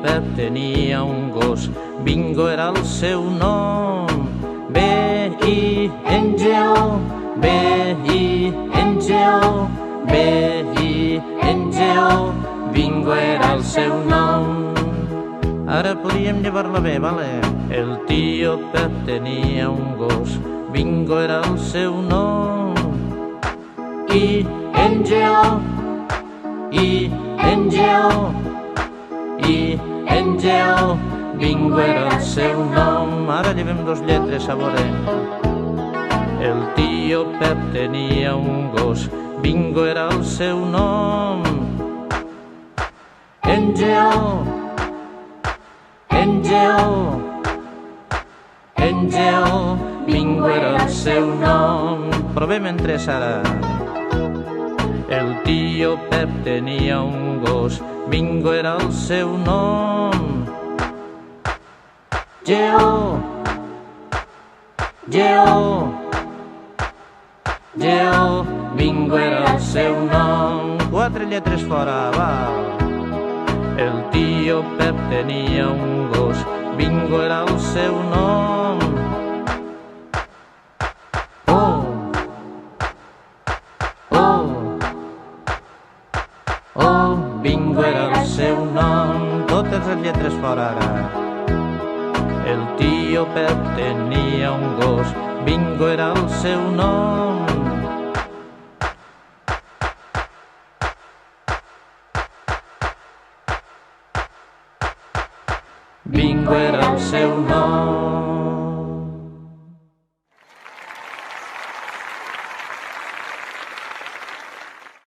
Pep tenia un gos, Bingo era el seu nom. B-I-N-G-O, B-I-N-G-O, B-I-N-G-O, Bingo era el seu nom. Ara podríem llevar-la bé, vale? El tio Pep tenia un gos, Bingo era el seu nom. I-N-G-O, I-N-G-O, I-N-G-O, Bingo era el seu nom. Ara llevem dos lletres, a veure. El tio Pep tenia un gos, Bingo era el seu nom. N-G-O, N-G-O, N-G-O, Bingo era el seu nom. Provem en tres ara. El tio Pep tenia un gos, Bingo era el seu nom. G-O, G-O, G-O, Bingo era el seu nom. Quatre lletres fora, va. El tio Pep tenia un gos, Bingo era el seu nom. Oh, oh, oh, Bingo era el seu nom. Totes les lletres fora ara. El tio Pep tenia un gos, Bingo era el seu nom. Bingo era el seu nom.